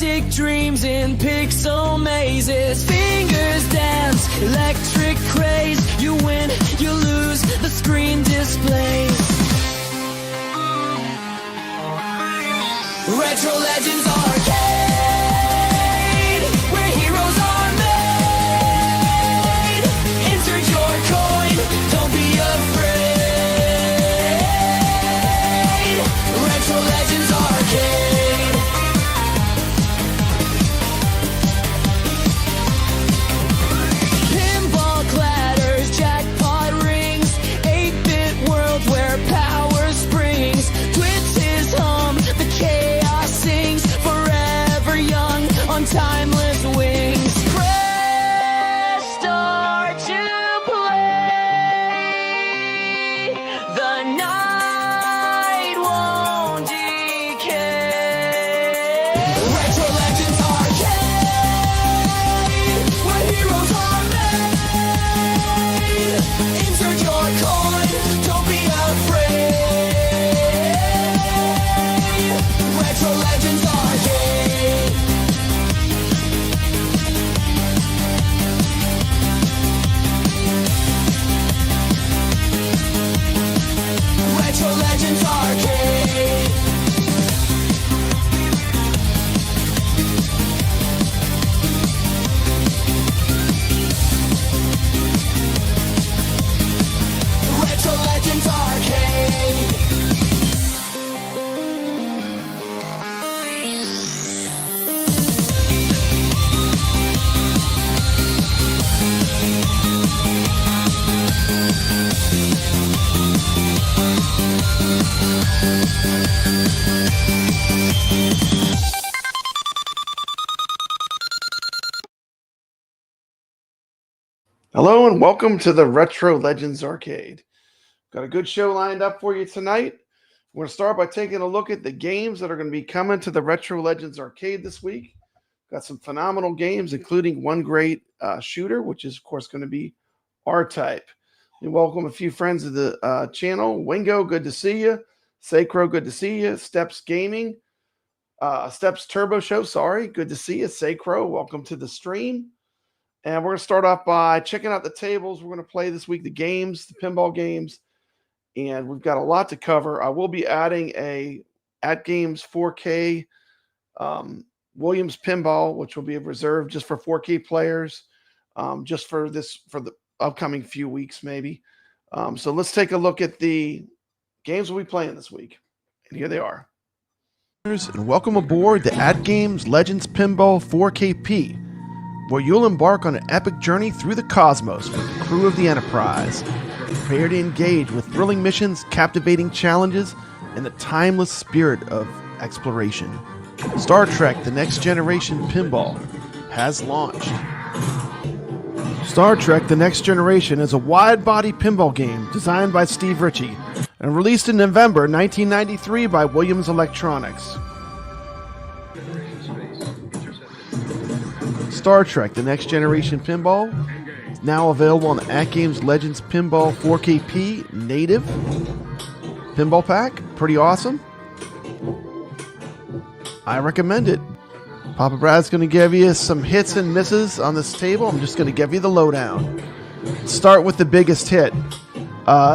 Plastic dreams in pixel mazes. Fingers dance, electric craze. You win, you lose, the screen displays. Retro Legends Arcade, where heroes are made. Insert your coin, don't be afraid. Retro Legends Arcade. Pinball clatters, jackpot rings. 8-bit world where power springs. Twitches hum, the chaos sings. Forever young on timeless wings. Press start to play. The night won't decay. Retro Legends Arcade, where heroes are made. Insert your coin, don't be afraid. Retro Legends Arcade. Retro Legends Arcade. Retro Legends Arcade. Hello and welcome to the Retro Legends Arcade. Got a good show lined up for you tonight. We're going to start by taking a look at the games that are going to be coming to the Retro Legends Arcade this week. Got some phenomenal games, including one great shooter, which is, of course, going to be R-Type. We welcome a few friends of the channel. Wingo, good to see you. Sacro, good to see you. Steps Gaming. Steps Turbo Show, sorry. Good to see you. Sacro, welcome to the stream. And we're going to start off by checking out the tables. We're going to play this week the games, the pinball games, and we've got a lot to cover. I will be adding a AtGames 4K Williams pinball, which will be reserved just for 4K players, just for the upcoming few weeks maybe. So let's take a look at the games we'll be playing this week. And here they are. And welcome aboard the AtGames Legends Pinball 4KP, where you'll embark on an epic journey through the cosmos with the crew of the Enterprise. Prepare to engage with thrilling missions, captivating challenges, and the timeless spirit of exploration. Star Trek The Next Generation Pinball has launched. Star Trek The Next Generation is a wide-body pinball game designed by Steve Ritchie and released in November 1993 by Williams Electronics. Star Trek The Next Generation Pinball is now available on the AtGames Legends Pinball 4KP Native Pinball Pack. Pretty awesome. I recommend it. Papa Brad's going to give you some hits and misses on this table. I'm just going to give you the lowdown. Start with the biggest hit.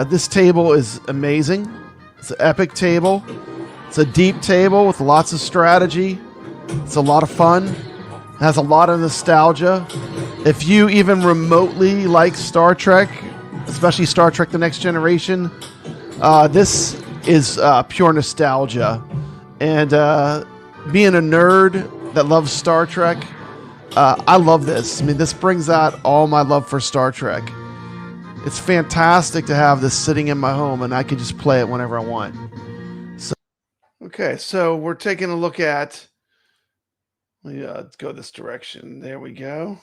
This table is amazing. It's an epic table. It's a deep table with lots of strategy. It's a lot of fun. Has a lot of nostalgia. If you even remotely like Star Trek, especially Star Trek The Next Generation, this is pure nostalgia. And being a nerd that loves Star Trek, I love this. I mean, this brings out all my love for Star Trek. It's fantastic to have this sitting in my home, and I can just play it whenever I want. Okay, so we're taking a look at... let's go this direction. There we go.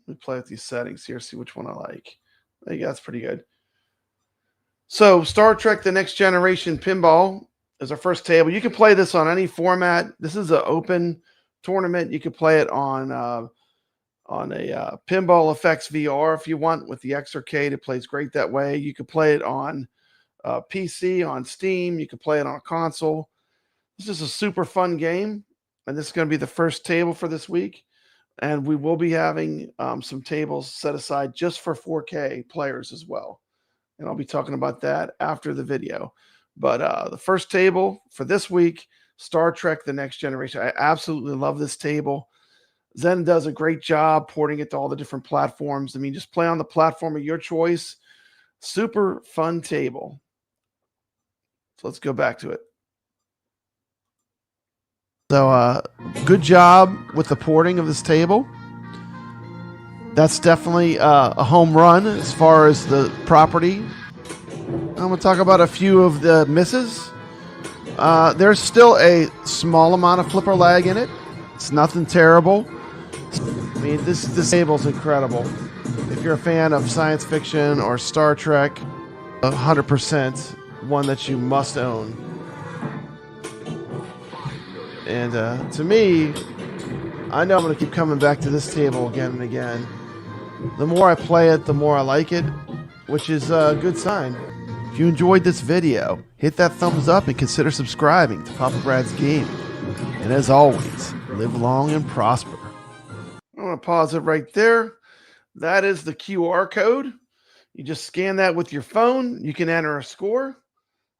Let me play with these settings here, see which one I like. There you go, that's pretty good. So Star Trek The Next Generation Pinball is our first table. You can play this on any format. This is an open tournament. You can play it on a Pinball FX VR if you want with the X Arcade. It plays great that way. You can play it on PC, on Steam. You can play it on a console. This is a super fun game. And this is going to be the first table for this week. And we will be having some tables set aside just for 4K players as well. And I'll be talking about that after the video. But the first table for this week, Star Trek The Next Generation. I absolutely love this table. Zen does a great job porting it to all the different platforms. I mean, just play on the platform of your choice. Super fun table. So let's go back to it. So good job with the porting of this table. That's definitely a home run as far as the property. I'm going to talk about a few of the misses. There's still a small amount of flipper lag in it. It's nothing terrible. I mean, this table's incredible. If you're a fan of science fiction or Star Trek, 100% one that you must own. And to me, I know I'm going to keep coming back to this table again and again. The more I play it, the more I like it, which is a good sign. If you enjoyed this video, hit that thumbs up and consider subscribing to Papa Brad's Gaming. And as always, live long and prosper. I'm going to pause it right there. That is the QR code. You just scan that with your phone. You can enter a score.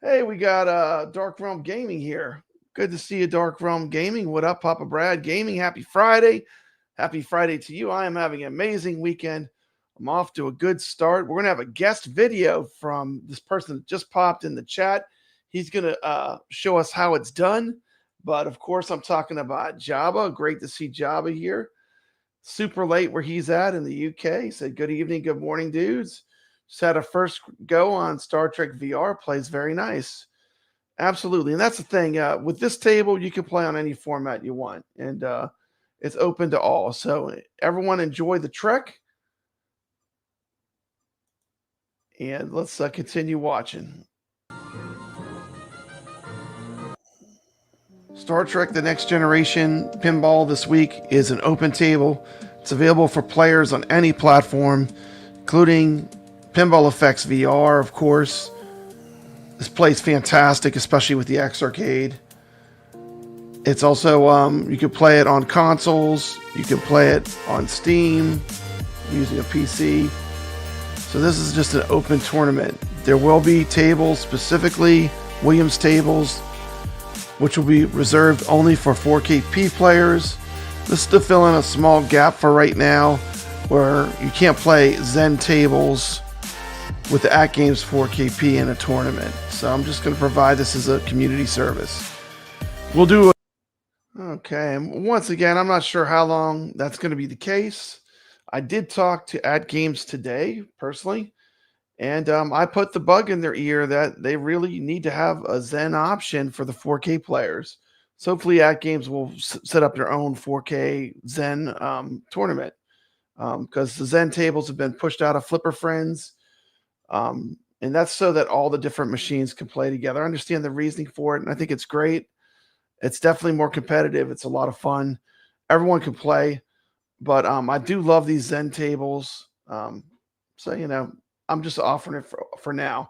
Hey, we got Dark Realm Gaming here. Good to see you, Dark Realm Gaming. What up, Papa Brad Gaming? Happy Friday. Happy Friday to you. I am having an amazing weekend. I'm off to a good start. We're going to have a guest video from this person that just popped in the chat. He's going to show us how it's done. But, of course, I'm talking about Jabba. Great to see Jabba here. Super late where he's at in the UK. He said, good evening, good morning, dudes. Just had a first go on Star Trek VR. Plays very nice. Absolutely. And that's the thing. With this table, you can play on any format you want. And it's open to all. So everyone enjoy the trek. And let's continue watching. Star Trek The Next Generation Pinball this week is an open table. It's available for players on any platform, including Pinball FX VR, of course. This plays fantastic, especially with the X Arcade. It's also, you can play it on consoles. You can play it on Steam using a PC. So this is just an open tournament. There will be tables, specifically Williams tables, which will be reserved only for 4KP players. This is to fill in a small gap for right now where you can't play Zen tables with the AtGames 4KP in a tournament. So I'm just going to provide this as a community service. We'll do okay, and once again, I'm not sure how long that's going to be the case. I did talk to AtGames today, personally, and I put the bug in their ear that they really need to have a Zen option for the 4K players. So hopefully AtGames will set up their own 4K Zen tournament, because the Zen tables have been pushed out of Flipper Friends, and that's so that all the different machines can play together. I understand the reasoning for it, and I think it's great. It's definitely more competitive. It's a lot of fun. Everyone can play. But I do love these Zen tables. So, you know, I'm just offering it for now.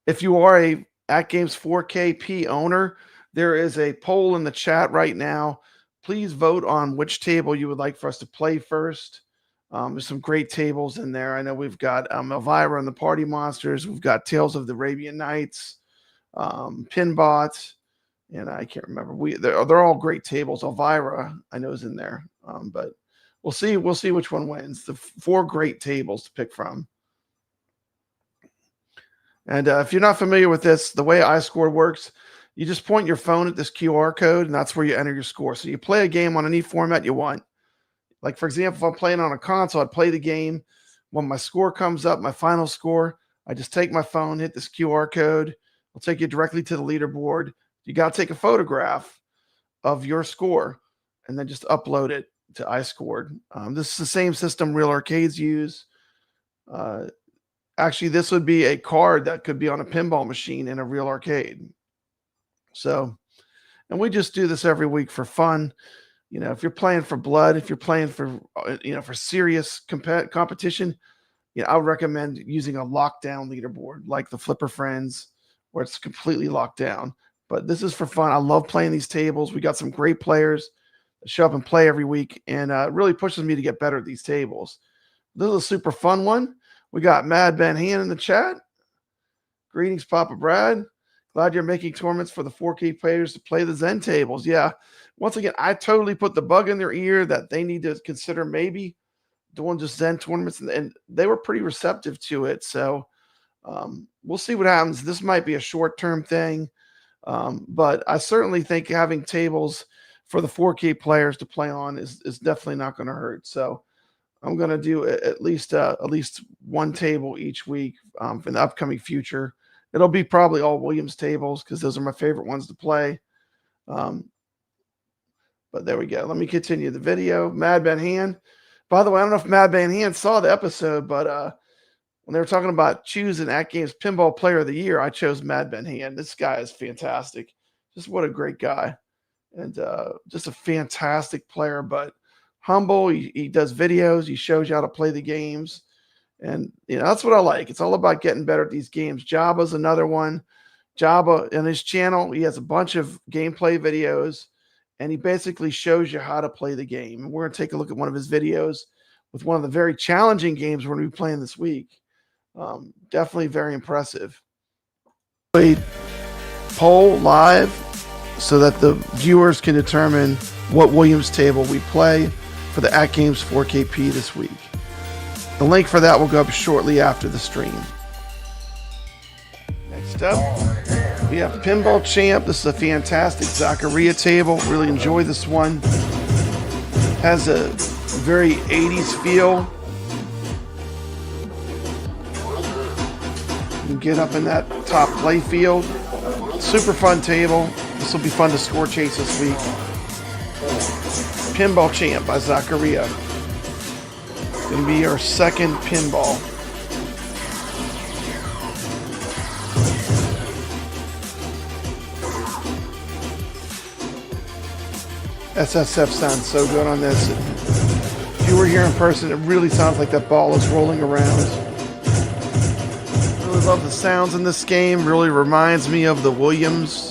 If you are a AtGames 4KP owner, there is a poll in the chat right now. Please vote on which table you would like for us to play first. There's some great tables in there. I know we've got Elvira and the Party Monsters. We've got Tales of the Arabian Nights, Pinbot, and I can't remember. They're all great tables. Elvira, I know, is in there. But we'll see which one wins. The 4 great tables to pick from. And if you're not familiar with this, the way iScore works, you just point your phone at this QR code, and that's where you enter your score. So you play a game on any format you want. Like, for example, if I'm playing on a console, I'd play the game. When my score comes up, my final score, I just take my phone, hit this QR code. It'll take you directly to the leaderboard. You got to take a photograph of your score and then just upload it to iScored. This is the same system real arcades use. Actually, this would be a card that could be on a pinball machine in a real arcade. So, and we just do this every week for fun. You know, if you're playing for blood, if you're playing for, you know, for serious competition, you know, I would recommend using a lockdown leaderboard like the Flipper Friends, where it's completely locked down. But this is for fun. I love playing these tables. We got some great players. show up and play every week, and it really pushes me to get better at these tables. This is a super fun one. We got Mad Ben Han in the chat. Greetings, Papa Brad. Glad you're making tournaments for the 4K players to play the Zen tables. Yeah, once again, I totally put the bug in their ear that they need to consider maybe doing just Zen tournaments, and they were pretty receptive to it. So we'll see what happens. This might be a short-term thing, but I certainly think having tables for the 4K players to play on is definitely not going to hurt. So I'm going to do at least one table each week for the upcoming future. It'll be probably all Williams tables because those are my favorite ones to play. But there we go. Let me continue the video. Mad Ben Han. By the way, I don't know if Mad Ben Han saw the episode, but when they were talking about choosing AtGames Pinball Player of the Year, I chose Mad Ben Han. This guy is fantastic. Just what a great guy. And just a fantastic player, but humble. He does videos. He shows you how to play the games. And, that's what I like. It's all about getting better at these games. Jabba's another one. Jabba, in his channel, he has a bunch of gameplay videos, and he basically shows you how to play the game. And we're going to take a look at one of his videos with one of the very challenging games we're going to be playing this week. Definitely very impressive. Played poll live so that the viewers can determine what Williams table we play for the AtGames 4KP this week. The link for that will go up shortly after the stream. Next up, we have Pinball Champ. This is a fantastic Zaccaria table. Really enjoy this one. Has a very 80s feel. You can get up in that top play field. Super fun table. This will be fun to score chase this week. Pinball Champ by Zaccaria. Going to be our second pinball. SSF sounds so good on this. If you were here in person, it really sounds like that ball is rolling around. Really love the sounds in this game. Really reminds me of the Williams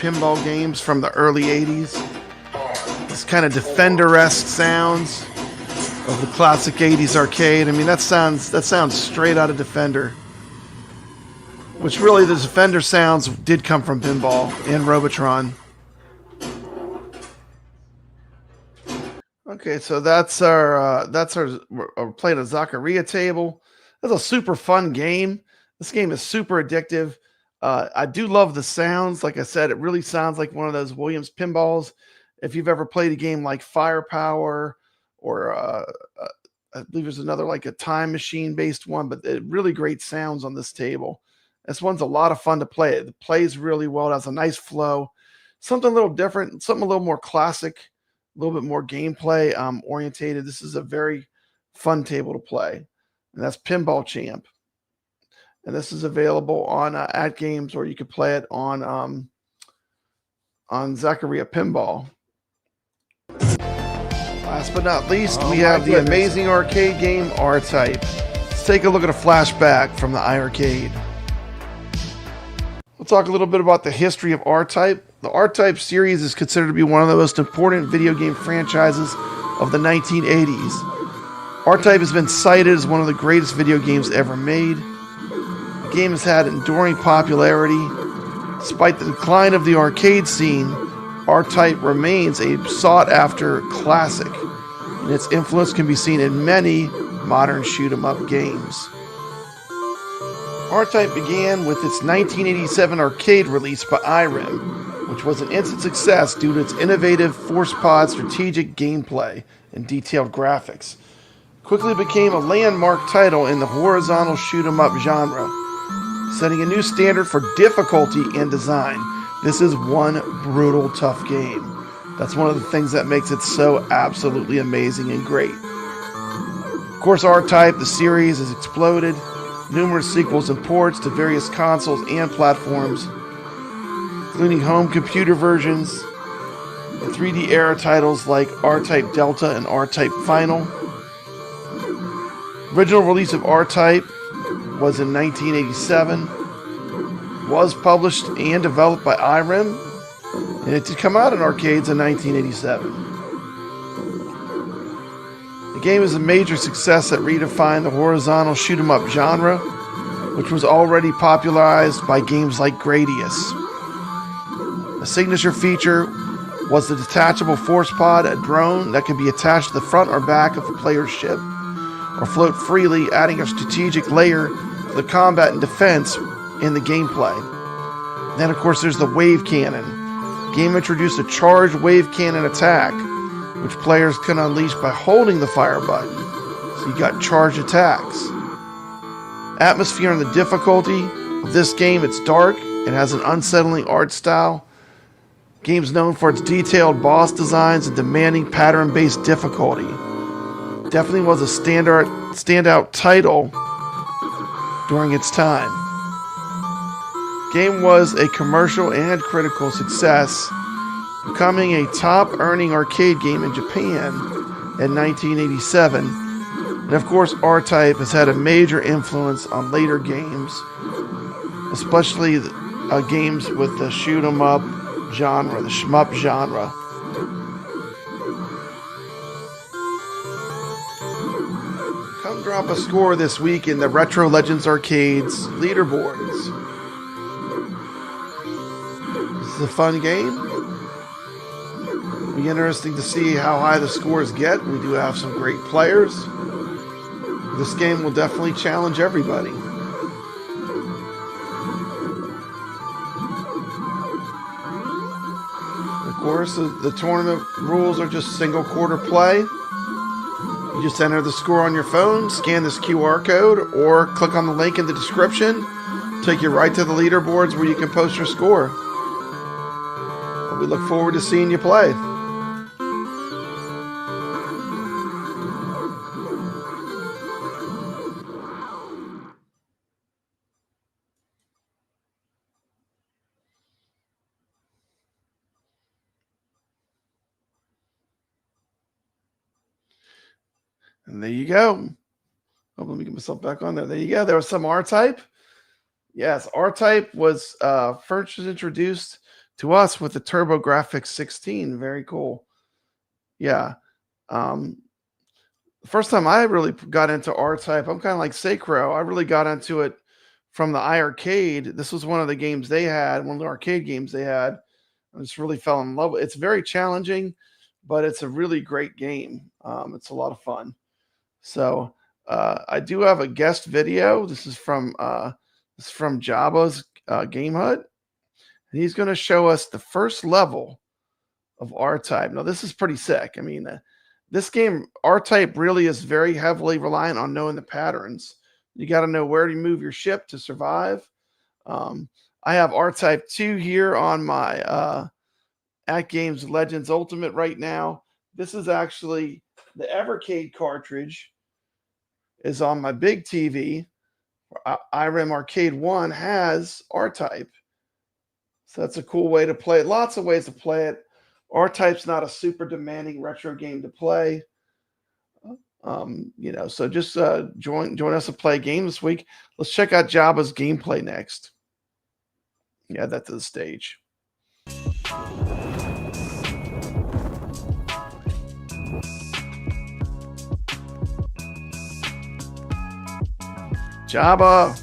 pinball games from the early 80s. This kind of Defender-esque sounds of the classic 80s arcade. I mean, that sounds straight out of Defender. Which really, the Defender sounds did come from Pinball and Robotron. Okay, so we're playing a Zaccaria table. That's a super fun game. This game is super addictive. I do love the sounds. Like I said, it really sounds like one of those Williams pinballs. If you've ever played a game like Firepower, or I believe there's another like a Time Machine based one, but really great sounds on this table. This one's a lot of fun to play. It plays really well. It has a nice flow. Something a little different, something a little more classic, a little bit more gameplay orientated. This is a very fun table to play. And that's Pinball Champ. And this is available on AtGames, or you could play it on Zaccaria Pinball. Last but not least, we have the amazing arcade game R-Type. Let's take a look at a flashback from the iArcade. We'll talk a little bit about the history of R-Type. The R-Type series is considered to be one of the most important video game franchises of the 1980s. R-Type has been cited as one of the greatest video games ever made. The game has had enduring popularity. Despite the decline of the arcade scene, R-Type remains a sought-after classic, and its influence can be seen in many modern shoot-'em-up games. R-Type began with its 1987 arcade release by IREM, which was an instant success due to its innovative force-pod strategic gameplay and detailed graphics. Quickly became a landmark title in the horizontal shoot-'em-up genre, setting a new standard for difficulty and design. This is one brutal, tough game. That's one of the things that makes it so absolutely amazing and great. Of course, R-Type, the series, has exploded. Numerous sequels and ports to various consoles and platforms, including home computer versions, and 3D era titles like R-Type Delta and R-Type Final. Original release of R-Type was in 1987. Was published and developed by IREM, and it did come out in arcades in 1987. The game is a major success that redefined the horizontal shoot-'em-up genre, which was already popularized by games like Gradius. A signature feature was the detachable force pod, a drone that can be attached to the front or back of the player's ship, or float freely, adding a strategic layer to the combat and defense in the gameplay. Then, of course, there's the wave cannon. The game introduced a charged wave cannon attack, which players can unleash by holding the fire button. So you got charged attacks. Atmosphere and the difficulty of this game, it's dark. It has an unsettling art style. Game's known for its detailed boss designs and demanding pattern-based difficulty. Definitely was a standout title during its time. Game was a commercial and critical success, becoming a top-earning arcade game in Japan in 1987. And of course, R-Type has had a major influence on later games, especially games with the shoot-'em-up genre, the shmup genre. Come drop a score this week in the Retro Legends Arcade's leaderboards. This is a fun game. It'll be interesting to see how high the scores get. We do have some great players. This game will definitely challenge everybody. Of course, the tournament rules are just single quarter play. You just enter the score on your phone, scan this QR code, or click on the link in the description. Take you right to the leaderboards where you can post your score. We look forward to seeing you play. And there you go. Oh, let me get myself back on there. There you go. There was some R-Type. Yes, R-Type was first introduced to us with the TurboGrafx 16. Very cool. Yeah. The first time I really got into R-Type, I'm kind of like Sacro. I really got into it from the iArcade. This was one of the games they had, one of the arcade games they had. I just really fell in love with it. It's very challenging, but it's a really great game. It's a lot of fun. So I do have a guest video. This is from Jabba's Game Hut. And he's going to show us the first level of R-Type. Now, this is pretty sick. I mean, this game, R-Type, really is very heavily reliant on knowing the patterns. You got to know where to move your ship to survive. I have R-Type 2 here on my AtGames Legends Ultimate right now. This is actually the Evercade cartridge is on my big TV. IREM Arcade 1 has R-Type. So that's a cool way to play it. Lots of ways to play it. R-Type's not a super demanding retro game to play. So just join us to play a game this week. Let's check out Jabba's gameplay next. Yeah, that's the stage. Jabba.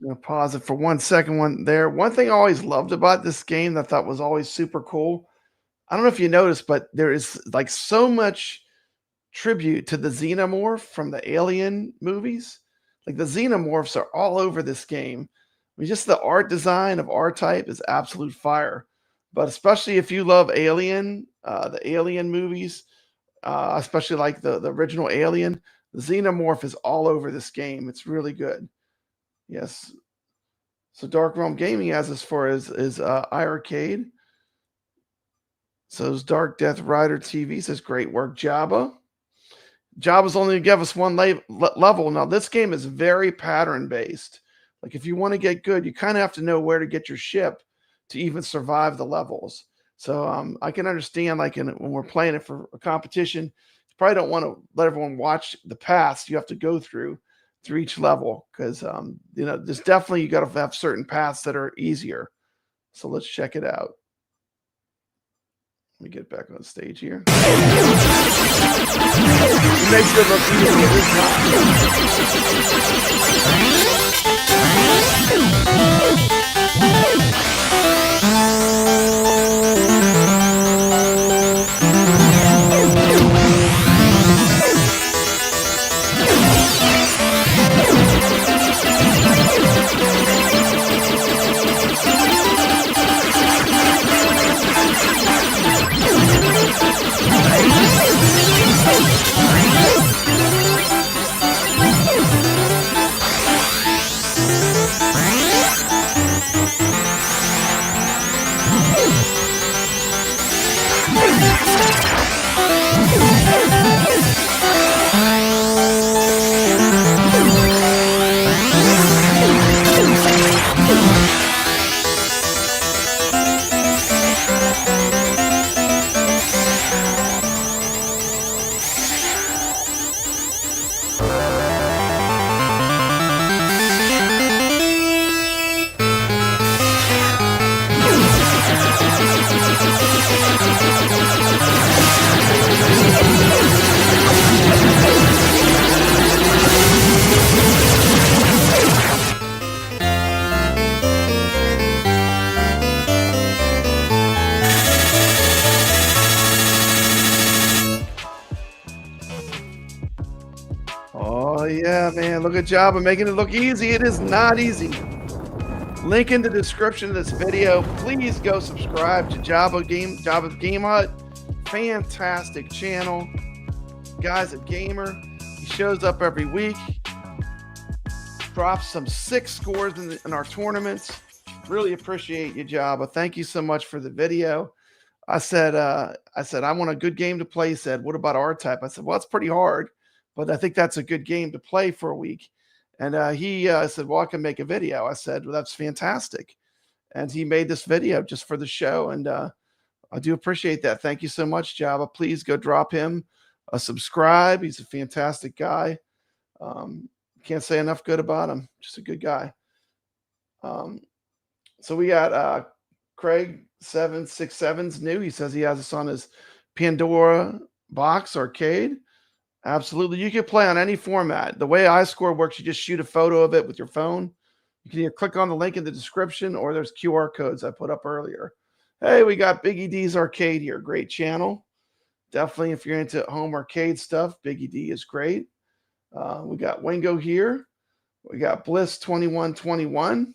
I'm gonna pause it for 1 second. One thing I always loved about this game that I thought was always super cool. I don't know if you noticed, but there is like so much tribute to the xenomorph from the Alien movies. Like the xenomorphs are all over this game. I mean, just the art design of R-Type is absolute fire. But especially if you love Alien, the Alien movies, especially like the original Alien, the xenomorph is all over this game. It's really good. Yes. So Dark Realm Gaming has this for his iArcade. So it's Dark Death Rider TV says great work, Jabba. Jabba's only to give us one level. Now this game is very pattern based. Like if you want to get good, you kind of have to know where to get your ship to even survive the levels. So I can understand like when we're playing it for a competition, you probably don't want to let everyone watch the paths you have to go through each level because you know there's definitely you got to have certain paths that are easier. So let's check it out. Let me get back on stage here. It makes it look easy. It is Oh yeah, man. Look at Jabba making it look easy. It is not easy. Link in the description of this video. Please go subscribe to Jabba's Game Hut. Fantastic channel. Guy's a gamer. He shows up every week. Drops some sick scores in our tournaments. Really appreciate you, Jabba. Thank you so much for the video. I said I want a good game to play. He said, what about R-Type? I said, well, it's pretty hard, but I think that's a good game to play for a week. And he said, well, I can make a video. I said, well, that's fantastic. And he made this video just for the show. And I do appreciate that. Thank you so much, Jabba. Please go drop him a subscribe. He's a fantastic guy. Can't say enough good about him. Just a good guy. So we got Craig 767's new. He says he has this on his Pandora box arcade. Absolutely. You can play on any format. The way iScore works, you just shoot a photo of it with your phone. You can either click on the link in the description or there's QR codes I put up earlier. Hey, we got Biggie D's Arcade here. Great channel. Definitely, if you're into home arcade stuff, Biggie D is great. We got Wingo here. We got Bliss 2121,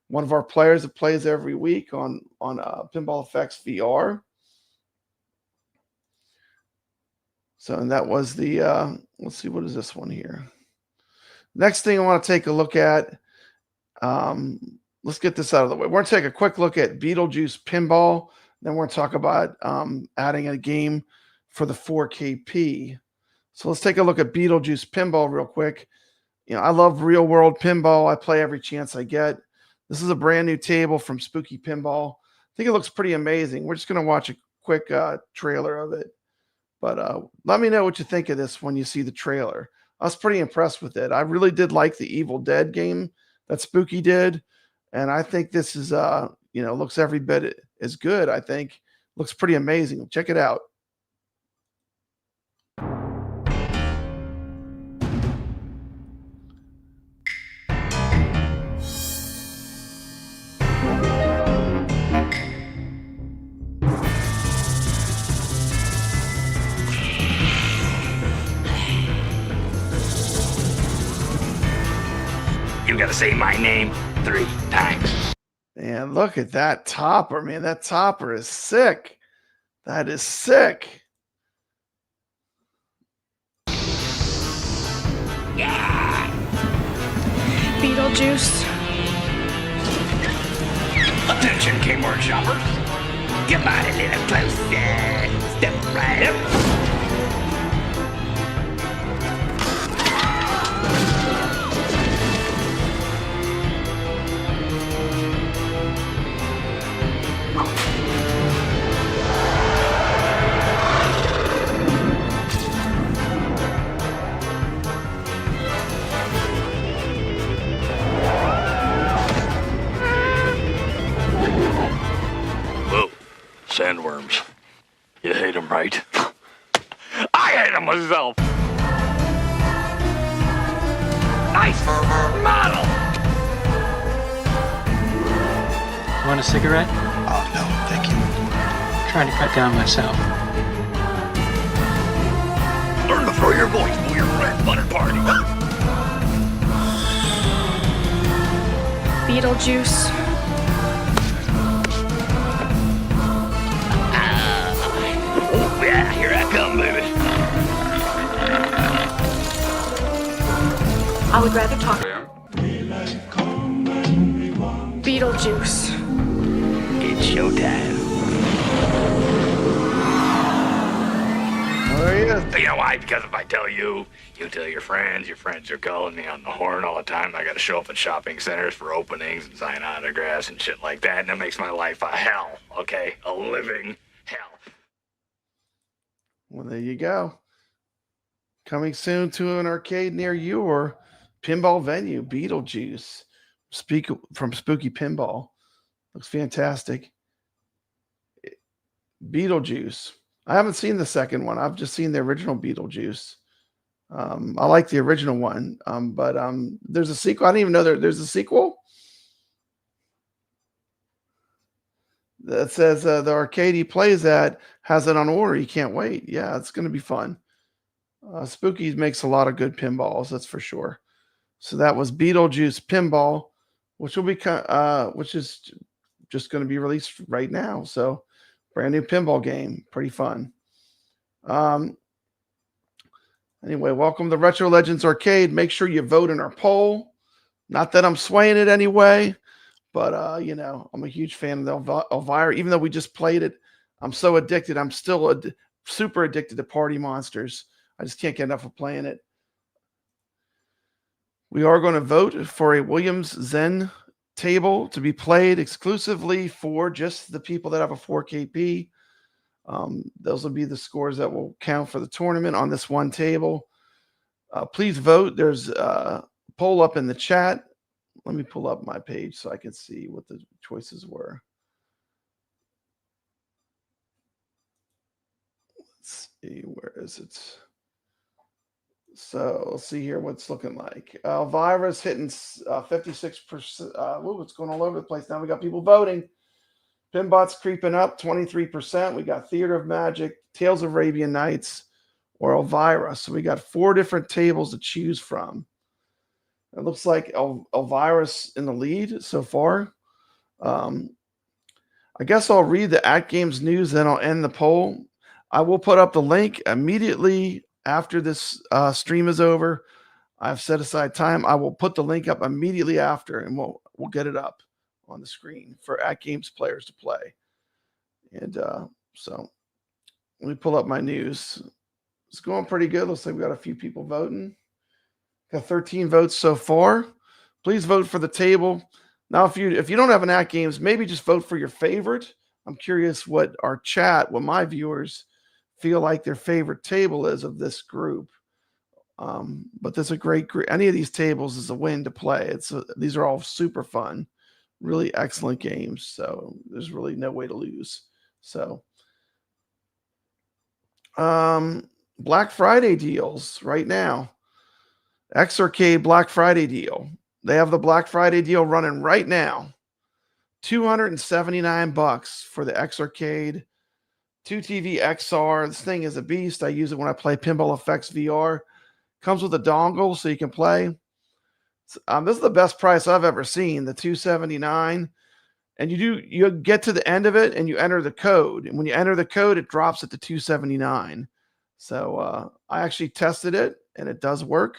one of our players that plays every week on Pinball FX VR. So, and that was the, let's see, what is this one here? Next thing I want to take a look at, let's get this out of the way. We're going to take a quick look at Beetlejuice Pinball. Then we're going to talk about adding a game for the 4KP. So let's take a look at Beetlejuice Pinball real quick. You know, I love real world pinball. I play every chance I get. This is a brand new table from Spooky Pinball. I think it looks pretty amazing. We're just going to watch a quick trailer of it. But let me know what you think of this when you see the trailer. I was pretty impressed with it. I really did like the Evil Dead game that Spooky did. And I think this is, you know, looks every bit as good, I think. Looks pretty amazing. Check it out. You gotta say my name 3 times. And look at that topper, man. That topper is sick. That is sick. Yeah! Beetlejuice. Attention, keyboard shoppers. Come on a little closer. Step right up. Whoa, sandworms. You hate them, right? I hate them myself. Nice model. Want a cigarette? Oh, no, thank you. Trying to cut down myself. Learn to throw your voice for your red butter party. Beetlejuice. Oh, yeah, here I come, baby. I would rather talk. Beetlejuice. It's showtime. There he is. You know why? Because if I tell you, you tell your friends are calling me on the horn all the time. I gotta show up at shopping centers for openings and sign autographs and shit like that, and it makes my life a hell, okay? A living hell. Well, there you go. Coming soon to an arcade near you or pinball venue, Beetlejuice. Speak from Spooky Pinball. Looks fantastic. Beetlejuice. I haven't seen the second one. I've just seen the original Beetlejuice. I like the original one, but there's a sequel. I didn't even know there's a sequel. That says the arcade he plays at has it on order. You can't wait. Yeah, it's going to be fun. Spooky makes a lot of good pinballs, that's for sure. So that was Beetlejuice Pinball, which will be which is just going to be released right now. So brand new pinball game, pretty fun. Anyway, welcome to Retro Legends Arcade. Make sure you vote in our poll. Not that I'm swaying it anyway, but you know, I'm a huge fan of the Elvira. Even though we just played it, I'm so addicted. I'm still super addicted to Party Monsters. I just can't get enough of playing it. We are going to vote for a Williams Zen table to be played exclusively for just the people that have a 4KP. Those will be the scores that will count for the tournament on this one table. Please vote. There's a poll up in the chat. Let me pull up my page so I can see what the choices were. Let's see, where is it? So let's see here what's looking like. Elvira's hitting 56%. What's going all over the place? Now we got people voting. Pinbot's creeping up 23%. We got Theater of Magic, Tales of Arabian Nights, or Elvira. So we got 4 different tables to choose from. It looks like Elvira's in the lead so far. I guess I'll read the AtGames news, then I'll end the poll. I will put up the link immediately after this stream is over. I've set aside time. I will put the link up immediately after, and we'll get it up on the screen for AtGames players to play. And so let me pull up my news. It's going pretty good. Looks like we got a few people voting. Got 13 votes so far. Please vote for the table. Now, if you don't have an AtGames, maybe just vote for your favorite. I'm curious what our chat, what my viewers feel like their favorite table is of this group. But there's a great group. Any of these tables is a win to play. These are all super fun, really excellent games. So there's really no way to lose. So Black Friday deals right now. X Arcade Black Friday deal. They have the Black Friday deal running right now. $279 for the X Arcade 2TV XR. This thing is a beast. I use it when I play Pinball FX VR. Comes with a dongle so you can play. This is the best price I've ever seen, the $279. And you get to the end of it and you enter the code. And when you enter the code, it drops it to $279. So I actually tested it and it does work.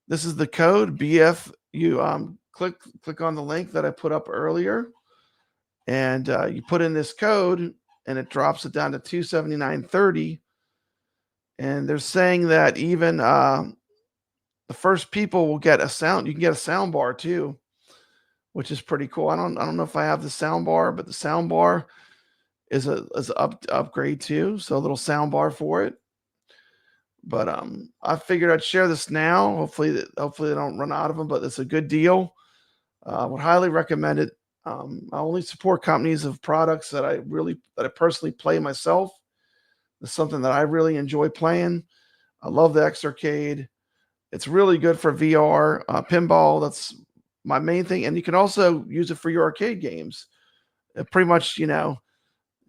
This is the code BF. You click on the link that I put up earlier, and you put in this code and it drops it down to $279.30. And they're saying that even the first people will get a sound. You can get a sound bar too, which is pretty cool. I don't know if I have the sound bar, but the sound bar is upgrade too. So a little sound bar for it. But I figured I'd share this now. Hopefully they don't run out of them. But it's a good deal. Would highly recommend it. I only support companies of products that I personally play myself. It's something that I really enjoy playing. I love the X Arcade. It's really good for VR, pinball. That's my main thing, and you can also use it for your arcade games. Pretty much, if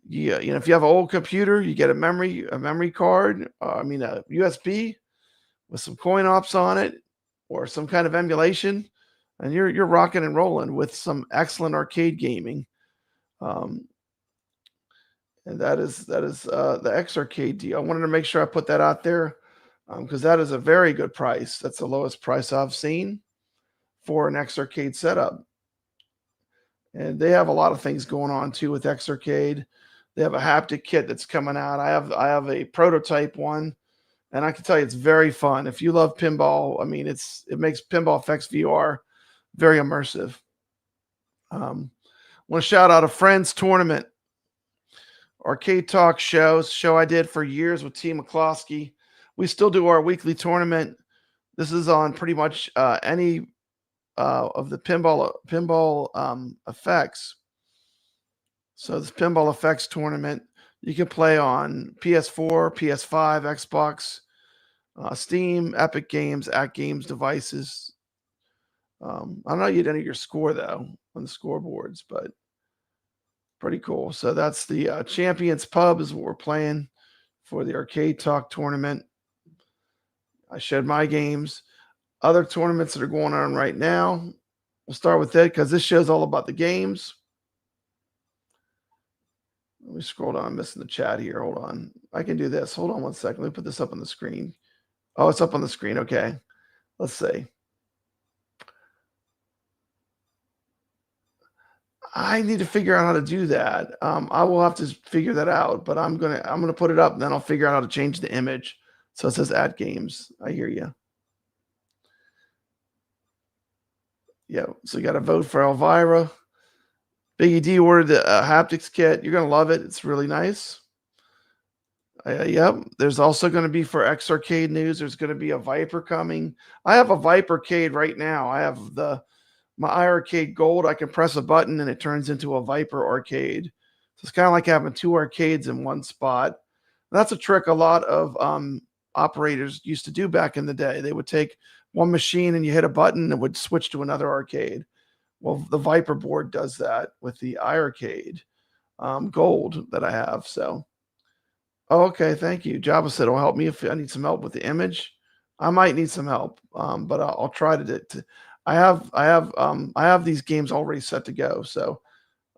you have an old computer, you get a memory card. A USB with some coin ops on it, or some kind of emulation, and you're rocking and rolling with some excellent arcade gaming. And that is the X Arcade deal. I wanted to make sure I put that out there because that is a very good price. That's the lowest price I've seen for an X Arcade setup. And they have a lot of things going on too with X Arcade. They have a haptic kit that's coming out. I have a prototype one, and I can tell you it's very fun. If you love pinball, it makes Pinball FX VR very immersive. I want to shout out a friend's tournament. Arcade Talk show I did for years with T. McCloskey. We still do our weekly tournament. This is on pretty much any of the pinball effects. So this Pinball Effects tournament, you can play on PS4, PS5, Xbox, Steam, Epic Games, AtGames devices. I don't know you'd enter your score though on the scoreboards, but pretty cool. So that's the Champions Pub is what we're playing for the Arcade Talk tournament. I showed my games. Other tournaments that are going on right now. We'll start with it because this show's all about the games. Let me scroll down. I'm missing the chat here. Hold on. I can do this. Hold on one second. Let me put this up on the screen. Oh, it's up on the screen. Okay. Let's see. I need to figure out how to do that. I will have to figure that out, but I'm gonna put it up, and then I'll figure out how to change the image. So it says AtGames. I hear you. Yeah. So you got to vote for Elvira. Biggie D ordered the haptics kit. You're gonna love it. It's really nice. Yep. There's also going to be for X Arcade news. There's going to be a Viper coming. I have a Viper Arcade right now. I have my iArcade Gold. I can press a button and it turns into a Viper Arcade. So it's kind of like having two arcades in one spot. And that's a trick a lot of operators used to do back in the day. They would take one machine and you hit a button and it would switch to another arcade. Well, the Viper board does that with the iArcade Gold that I have. So, okay, thank you. Java said it'll help me if I need some help with the image. I might need some help, but I'll try to I have these games already set to go, so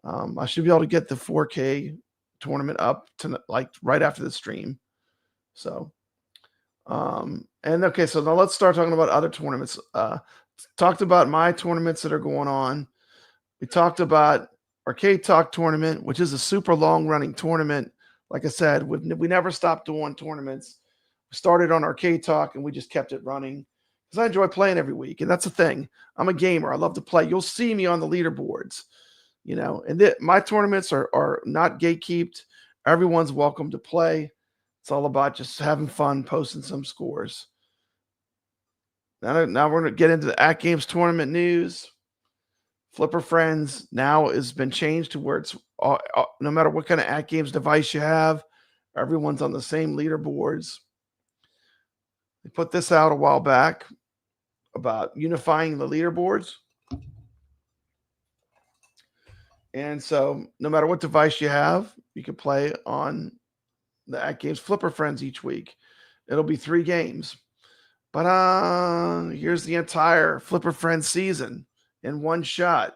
I should be able to get the 4K tournament up to like right after the stream. So, and okay, so now let's start talking about other tournaments. Talked about my tournaments that are going on. We talked about Arcade Talk tournament, which is a super long running tournament. Like I said, we never stopped doing tournaments. We started on Arcade Talk and we just kept it running because I enjoy playing every week. And that's the thing. I'm a gamer. I love to play. You'll see me on the leaderboards, and my tournaments are not gatekeeped. Everyone's welcome to play. It's all about just having fun, posting some scores. Now we're going to get into the AtGames tournament news. Flipper Friends now has been changed to where it's no matter what kind of AtGames device you have, everyone's on the same leaderboards. They put this out a while back about unifying the leaderboards. And so no matter what device you have, you can play on the AtGames Flipper Friends each week. It'll be 3 games. But here's the entire Flipper Friends season in one shot.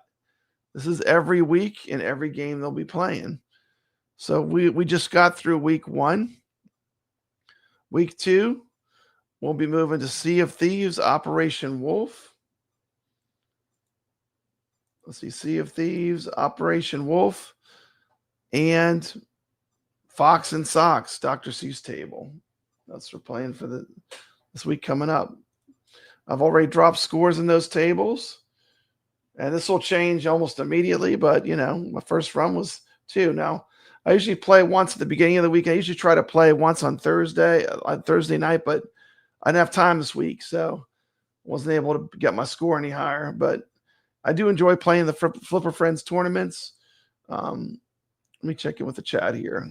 This is every week in every game they'll be playing. So we just got through week 1. Week 2, we'll be moving to Sea of Thieves, Operation Wolf. Let's see, Sea of Thieves, Operation Wolf, and Fox and Socks, Dr. Seuss Table. That's what we're playing for this week coming up. I've already dropped scores in those tables, and this will change almost immediately, but, you know, my first run was 2. Now, I usually play once at the beginning of the week. I usually try to play once on Thursday night, but I didn't have time this week, so wasn't able to get my score any higher. But I do enjoy playing the Flipper Friends tournaments. Let me check in with the chat here.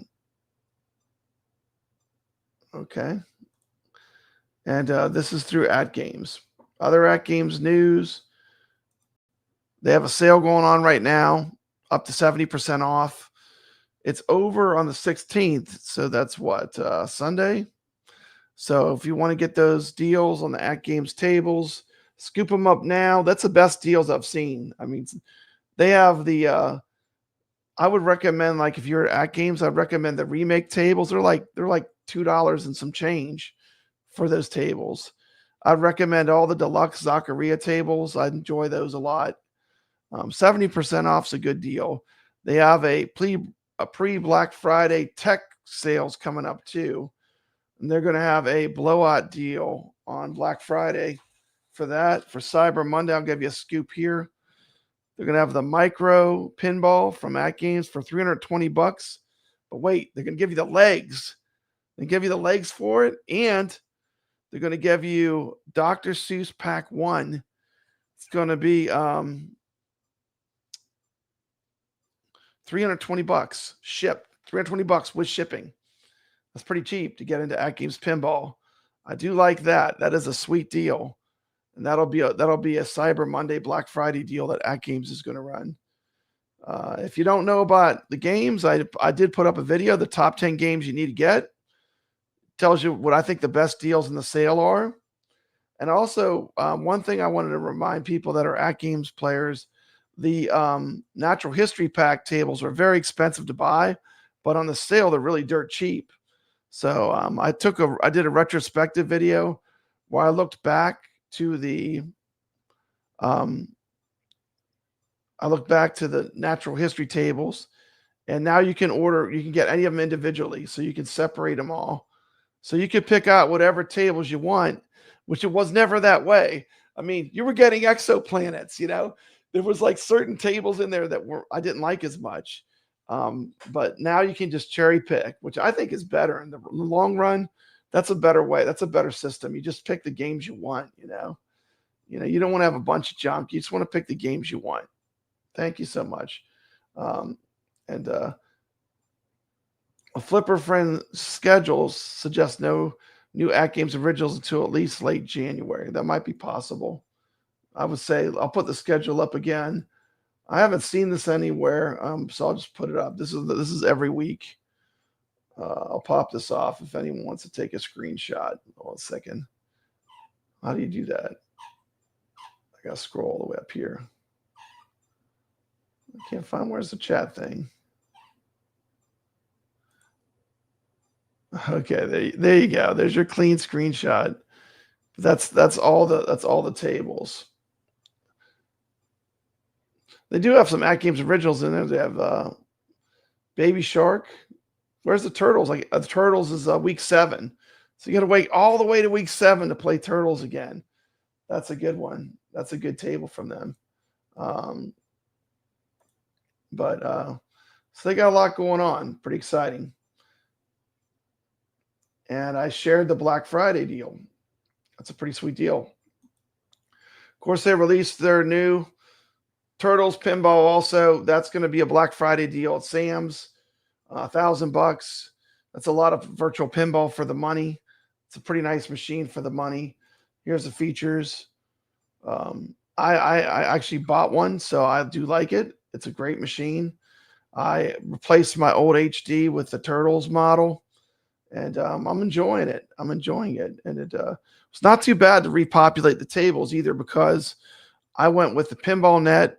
Okay. And this is through AtGames. Other AtGames news. They have a sale going on right now, up to 70% off. It's over on the 16th, so that's what, Sunday? So if you want to get those deals on the AtGames tables, scoop them up now. That's the best deals I've seen. I mean, they have the I would recommend, like, if you're at AtGames, I'd recommend the remake tables. They're like $2 and some change for those tables. I'd recommend all the deluxe Zaccaria tables. I enjoy those a lot. 70% off is a good deal. They have a pre-Black Friday tech sales coming up too. And they're going to have a blowout deal on Black Friday for that. For Cyber Monday, I'll give you a scoop here. They're going to have the micro pinball from AtGames for $320. But wait, they're going to give you the legs. They give you the legs for it, and they're going to give you Dr. Seuss Pack 1. It's going to be $320 shipped. $320 with shipping. That's pretty cheap to get into AtGames pinball. I do like that. That is a sweet deal. And that'll be a Cyber Monday, Black Friday deal that AtGames is going to run. If you don't know about the games, I did put up a video, the top 10 games you need to get. Tells you what I think the best deals in the sale are. And also, one thing I wanted to remind people that are AtGames players, the Natural History Pack tables are very expensive to buy, but on the sale, they're really dirt cheap. So I did a retrospective video where I looked back to the natural history tables, and now you can get any of them individually, so you can separate them all. So you can pick out whatever tables you want, which it was never that way. I mean, you were getting exoplanets, you know. There was like certain tables in there that I didn't like as much. But now you can just cherry pick, which I think is better in the long run. That's a better way. That's a better system. You just pick the games you want, you know. You don't want to have a bunch of junk. You just want to pick the games you want. Thank you so much. A Flipper Friend schedules suggest no new AtGames originals until at least late January. That might be possible. I would say I'll put the schedule up again. I haven't seen this anywhere, so I'll just put it up. This is every week. I'll pop this off if anyone wants to take a screenshot. Hold on a second. How do you do that? I gotta scroll all the way up here. I can't find where's the chat thing. Okay, there you go. There's your clean screenshot. That's all the tables. They do have some AtGames originals in there. They have Baby Shark. Where's the Turtles? Like the Turtles is week 7, so you got to wait all the way to week 7 to play Turtles again. That's a good one. That's a good table from them. So they got a lot going on. Pretty exciting. And I shared the Black Friday deal. That's a pretty sweet deal. Of course, they released their new Turtles pinball also. That's going to be a Black Friday deal at Sam's. $1,000. That's a lot of virtual pinball for the money. It's a pretty nice machine for the money. Here's the features. I actually bought one, so I do like it. It's a great machine. I replaced my old HD with the Turtles model, and I'm enjoying it. I'm enjoying it, and it's not too bad to repopulate the tables either, because I went with the Pinball Net,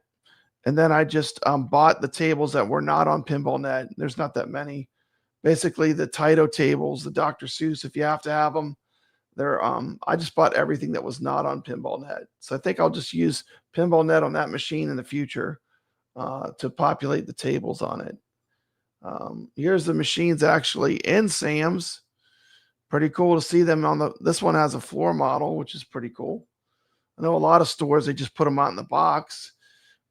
and then I just bought the tables that were not on Pinball Net. There's not that many. Basically, the Taito tables, the Dr. Seuss, if you have to have them, they're I just bought everything that was not on Pinball Net. So I think I'll just use Pinball Net on that machine in the future to populate the tables on it. Here's the machines actually in Sam's. Pretty cool to see them on this one has a floor model, which is pretty cool. I know a lot of stores, they just put them out in the box,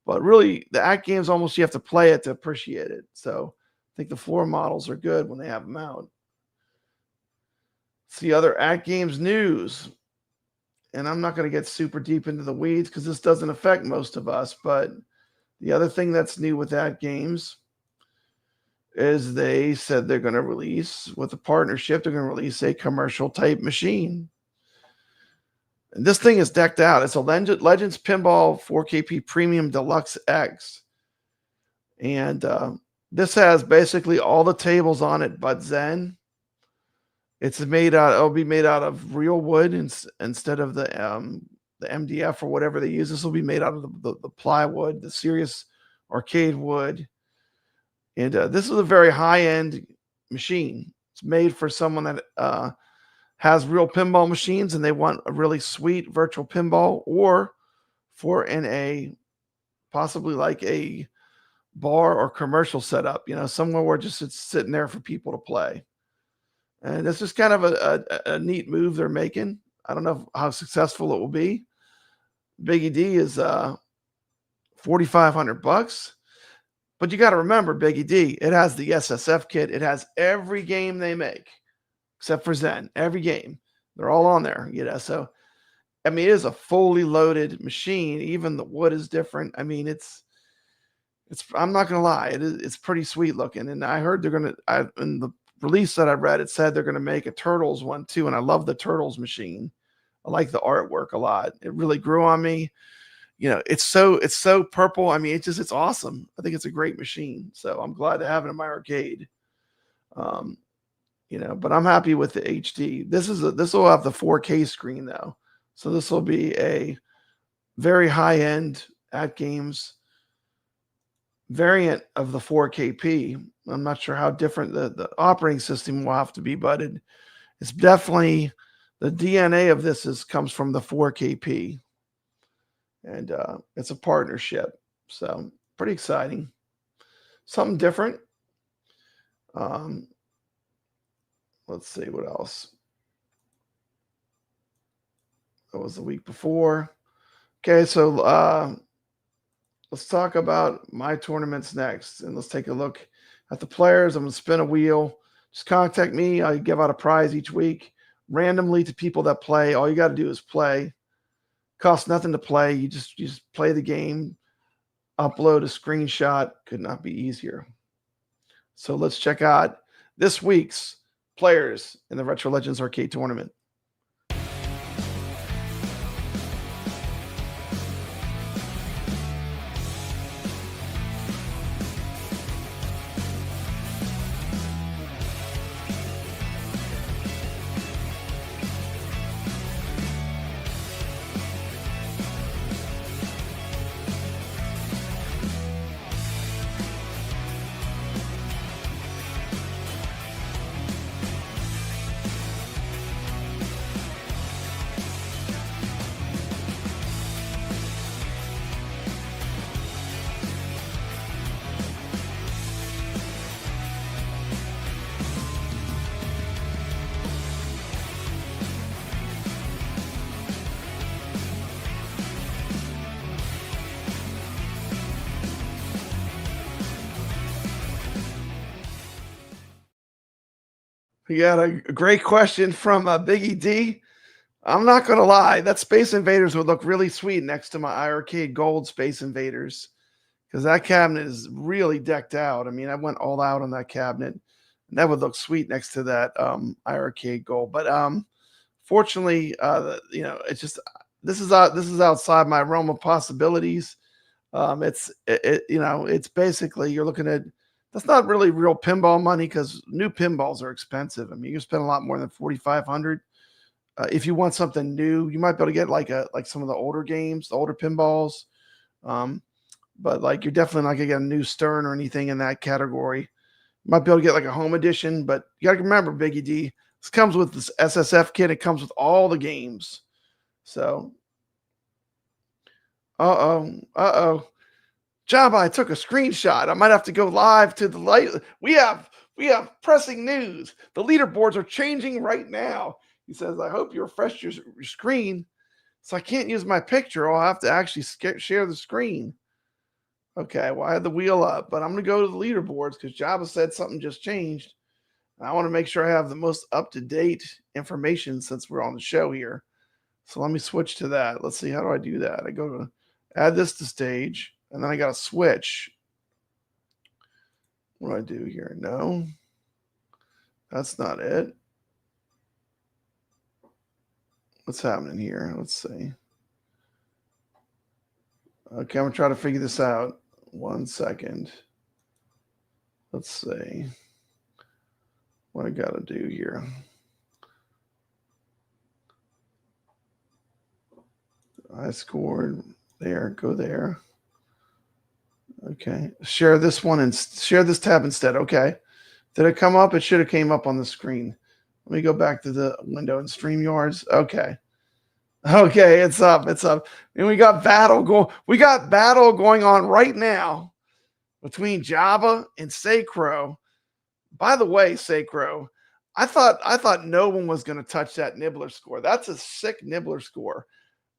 but really the AtGames, almost you have to play it to appreciate it. So I think the floor models are good when they have them out. It's the other AtGames news. And I'm not going to get super deep into the weeds because this doesn't affect most of us, but the other thing that's new with AtGames is they said they're going to release, with a partnership, they're going to release a commercial type machine. And this thing is decked out. It's a Legends Pinball 4KP Premium Deluxe X. And this has basically all the tables on it but Zen. It'll be made out of real wood instead of the MDF or whatever they use. This will be made out of the plywood, the serious arcade wood. And this is a very high-end machine. It's made for someone that has real pinball machines and they want a really sweet virtual pinball, or for possibly like a bar or commercial setup, somewhere where just it's sitting there for people to play. And this is kind of a neat move they're making. I don't know how successful it will be. Biggie D is $4,500. But you got to remember, Biggie D, it has the SSF kit. It has every game they make, except for Zen. Every game. They're all on there, So, I mean, it is a fully loaded machine. Even the wood is different. I mean, I'm not going to lie. It's pretty sweet looking. And I heard in the release that I read, it said they're going to make a Turtles one too. And I love the Turtles machine. I like the artwork a lot. It really grew on me. It's so purple. I mean, it's awesome. I think it's a great machine. So I'm glad to have it in my arcade. But I'm happy with the HD. This will have the 4K screen though. So this will be a very high-end AtGames variant of the 4KP. I'm not sure how different the operating system will have to be, but it's definitely the DNA of this comes from the 4KP. And it's a partnership. So pretty exciting. Something different. Let's see what else. That was the week before. Okay, so let's talk about my tournaments next. And let's take a look at the players. I'm going to spin a wheel. Just contact me. I give out a prize each week randomly to people that play. All you got to do is play. Costs nothing to play. You just play the game, upload a screenshot. Could not be easier. So let's check out this week's players in the Retro Legends Arcade Tournament. We got a great question from Biggie D. I'm not going to lie. That Space Invaders would look really sweet next to my iArcade Gold Space Invaders, because that cabinet is really decked out. I mean, I went all out on that cabinet. And that would look sweet next to that iArcade Gold. But fortunately, it's just this is outside my realm of possibilities. It's basically, you're looking at That's not really real pinball money because new pinballs are expensive. I mean, you can spend a lot more than 4,500. If you want something new, you might be able to get like some of the older games, the older pinballs. But like you're definitely not gonna get a new Stern or anything in that category. You might be able to get like a home edition, but you gotta remember, Biggie D, this comes with this SSF kit. It comes with all the games. So, Jabba, I took a screenshot. I might have to go live to the light. We have pressing news. The leaderboards are changing right now. He says, I hope you refresh your screen. So I can't use my picture. I'll have to actually share the screen. Okay, well, I had the wheel up, but I'm going to go to the leaderboards because Jabba said something just changed. I want to make sure I have the most up-to-date information since we're on the show here. So let me switch to that. Let's see, how do I do that? I go to add this to stage, and then I got to switch. What do I do here? No, that's not it. What's happening here? Let's see. Okay, I'm going to try to figure this out. 1 second. Let's see what I got to do here. I scored there. Go there. Okay. Share this one and share this tab instead. Okay. Did it come up? It should have came up on the screen. Let me go back to the window in StreamYards. Okay. Okay, it's up. It's up. And we got battle going on right now between Jabba and Sacro. By the way, Sacro, I thought no one was going to touch that Nibbler score. That's a sick Nibbler score.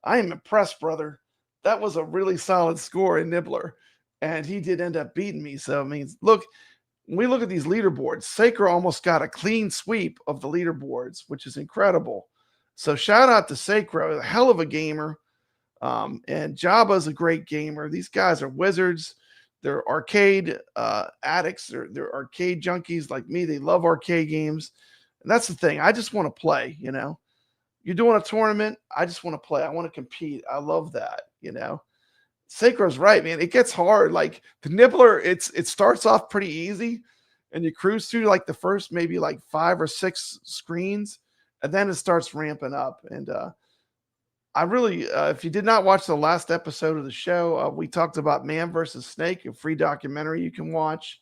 I am impressed, brother. That was a really solid score in Nibbler. And he did end up beating me. So, I mean, look, when we look at these leaderboards, Sacro almost got a clean sweep of the leaderboards, which is incredible. So shout out to Sacro, a hell of a gamer. And Jabba's a great gamer. These guys are wizards. They're arcade addicts. They're arcade junkies like me. They love arcade games. And that's the thing. I just want to play, you know. You're doing a tournament. I just want to play. I want to compete. I love that, you know. Sacro's right, man. It gets hard. Like the Nibbler, it starts off pretty easy. And you cruise through like the first maybe like 5 or 6 screens. And then it starts ramping up. And I really, if you did not watch the last episode of the show, we talked about Man vs. Snake, a free documentary you can watch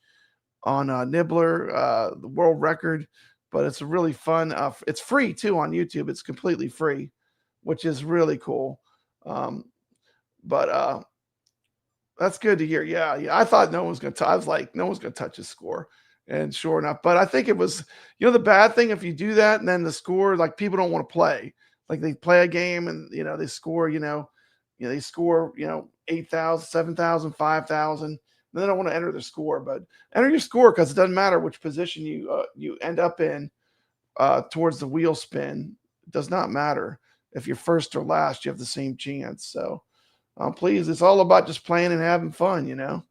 on Nibbler, the world record. But it's really fun. It's free, too, on YouTube. It's completely free, which is really cool. But that's good to hear. Yeah. I thought no one's going to – I was like, no one's going to touch his score. And sure enough, but I think it was, you know, the bad thing if you do that and then the score, like people don't want to play. Like they play a game and, you know, they score, they score, 8,000, 7,000, 5,000. Then they don't want to enter the score, but enter your score because it doesn't matter which position you end up in towards the wheel spin. It does not matter. If you're first or last, you have the same chance. So please, it's all about just playing and having fun, you know.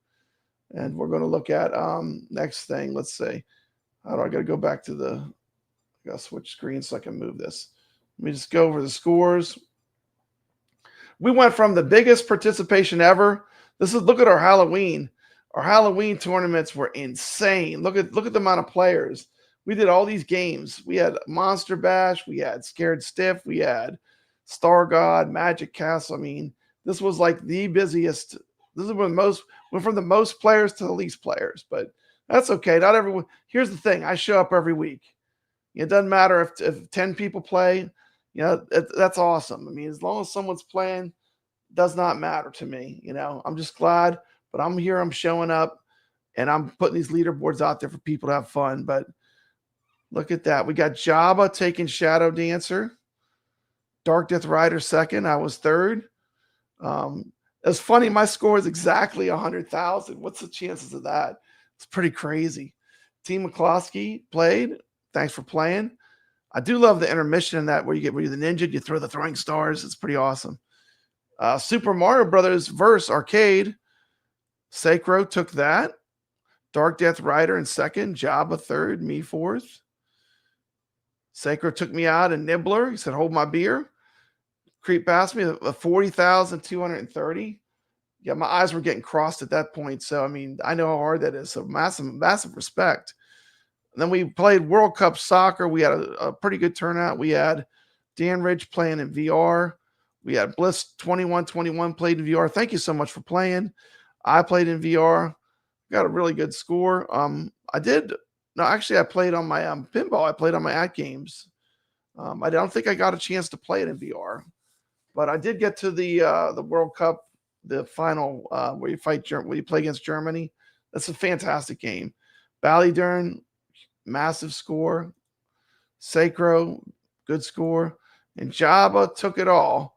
And we're going to look at next thing. Let's see. How do I got to go back to I got to switch screens so I can move this. Let me just go over the scores. We went from the biggest participation ever. Look at our Halloween. Our Halloween tournaments were insane. Look at the amount of players. We did all these games. We had Monster Bash. We had Scared Stiff. We had Star God, Magic Castle. I mean, this was like the busiest. This is when went from the most players to the least players, but that's okay. Not everyone. Here's the thing. I show up every week. It doesn't matter if 10 people play, that's awesome. I mean, as long as someone's playing, does not matter to me. I'm just glad, but I'm here, I'm showing up, and I'm putting these leaderboards out there for people to have fun. But look at that. We got Jabba taking Shadow Dancer. Dark Death Rider second. I was third. It's funny. My score is exactly 100,000. What's the chances of that? It's pretty crazy. Team McCloskey played. Thanks for playing. I do love the intermission in that where you're the ninja, you throw the throwing stars. It's pretty awesome. Super Mario Brothers Verse Arcade. Sacro took that. Dark Death Rider in second. Jabba third. Me fourth. Sacro took me out in Nibbler. He said, hold my beer. Creep past me, 40,230. Yeah, my eyes were getting crossed at that point. So, I mean, I know how hard that is. So, massive respect. And then we played World Cup soccer. We had a pretty good turnout. We had Dan Ridge playing in VR. We had Bliss 2121 played in VR. Thank you so much for playing. I played in VR. Got a really good score. I played on my pinball. I played on my AtGames. I don't think I got a chance to play it in VR, but I did get to the World Cup, the final where you play against Germany. That's a fantastic game. Ballydurn, massive score. Sacro, good score. And Jabba took it all.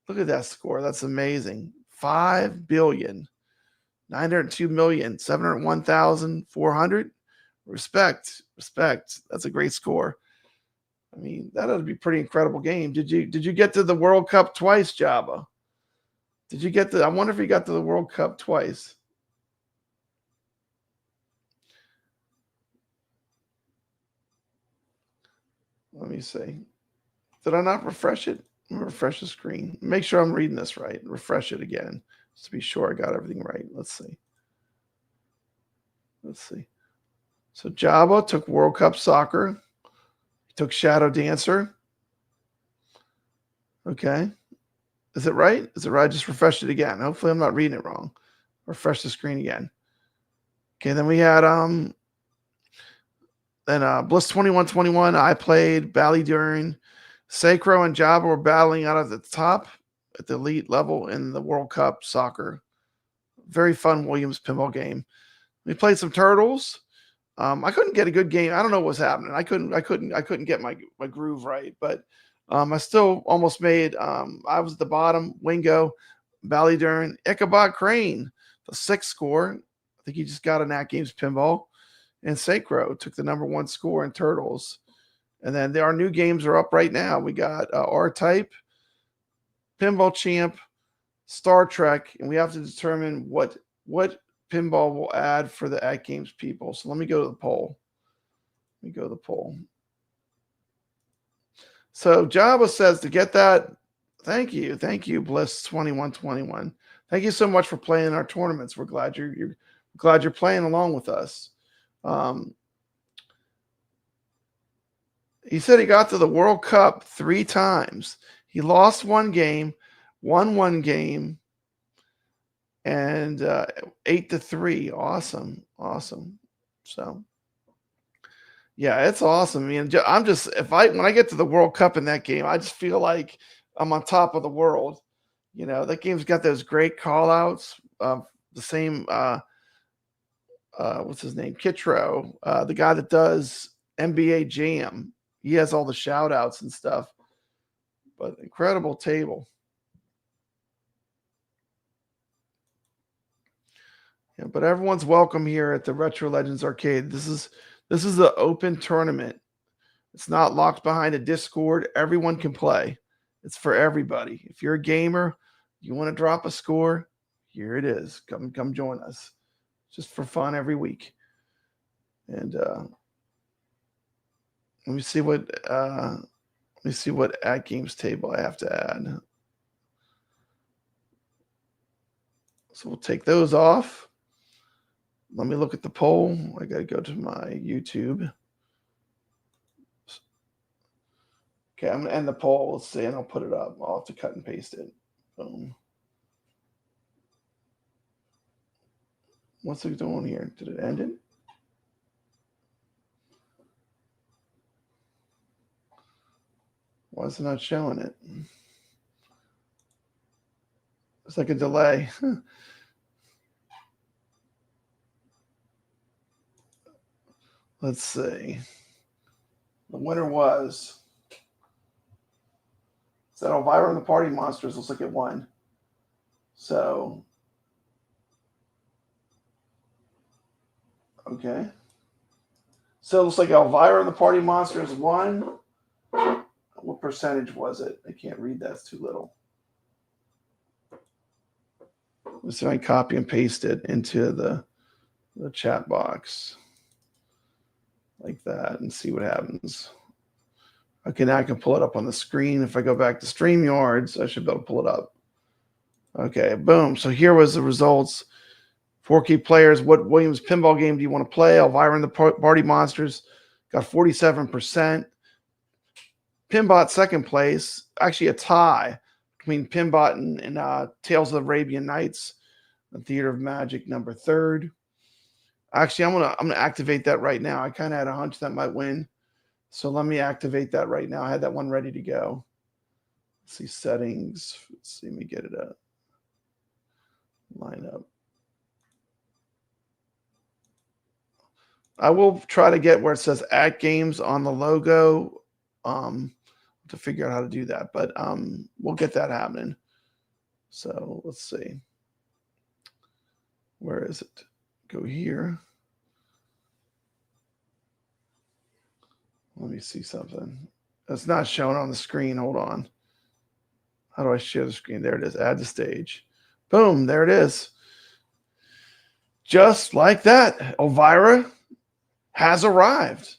Look at that score. That's amazing. 5,902,701,400. Respect. That's a great score. I mean, that would be a pretty incredible game. Did you get to the World Cup twice, Jabba? I wonder if you got to the World Cup twice. Let me see. Did I not refresh it? Let me refresh the screen. Make sure I'm reading this right. Refresh it again, just to be sure I got everything right. Let's see. So Jabba took World Cup soccer. He took Shadow Dancer. Okay. Is it right? Just refresh it again. Hopefully I'm not reading it wrong. Refresh the screen again. Okay, then we had Bliss 2121. I played Ballydurn. Sacro and Jabba were battling out at the top at the elite level in the World Cup soccer. Very fun Williams pinball game. We played some turtles. I couldn't get a good game. I don't know what was happening. I couldn't get my groove right, but I still almost made. I was at the bottom. Wingo, Ballydurn, Ichabod Crane, the 6th score. I think he just got an AtGames pinball, and Sacro took the #1 score in turtles. And then our new games are up right now. We got R-Type, Pinball Champ, Star Trek, and we have to determine what pinball will add for the AtGames people. So let me go to the poll. So Jabba says to get that. Thank you, Bliss 2121. Thank you so much for playing our tournaments. We're glad you're playing along with us. He said he got to the World Cup 3 times. He lost 1 game, won 1 game, and 8-3. Awesome. So, yeah, it's awesome. I mean, when I get to the World Cup in that game, I just feel like I'm on top of the world. You know, that game's got those great call outs. The same, what's his name? Kitro, the guy that does NBA Jam. He has all the shout outs and stuff, but incredible table. Yeah, but everyone's welcome here at the Retro Legends Arcade. This is the open tournament. It's not locked behind a Discord. Everyone can play. It's for everybody. If you're a gamer, you want to drop a score, here it is. Come join us. Just for fun every week. And let me see what AtGames table I have to add. So we'll take those off. Let me look at the poll. I got to go to my YouTube. Okay, I'm going to end the poll. Let's see, and I'll put it up. I'll have to cut and paste it. Boom. What's it doing here? Did it end it? Why is it not showing it? It's like a delay. Let's see. The winner was. Is that Elvira and the Party Monsters? Looks like it won. So. Okay. So it looks like Elvira and the Party Monsters won. What percentage was it? I can't read that. It's too little. Let's see if I can copy and paste it into the chat box. Like that and see what happens. Okay, now I can pull it up on the screen. If I go back to StreamYards, I should be able to pull it up. Okay, boom. So here was the results. 4K players, what Williams pinball game do you want to play? Elvira and the Party Monsters got 47%. Pinbot second place, actually a tie between Pinbot and Tales of the Arabian Nights. The Theater of Magic number third. Actually, I'm gonna activate that right now. I kind of had a hunch that might win, so let me activate that right now. I had that one ready to go. Let's see settings. Let's see, let me get it up. Line up. I will try to get where it says @Games on the logo to figure out how to do that, but we'll get that happening. So let's see. Where is it? Go here. Let me see something. It's not showing on the screen. Hold on. How do I share the screen? There it is. Add to stage. Boom. There it is. Just like that, Elvira has arrived.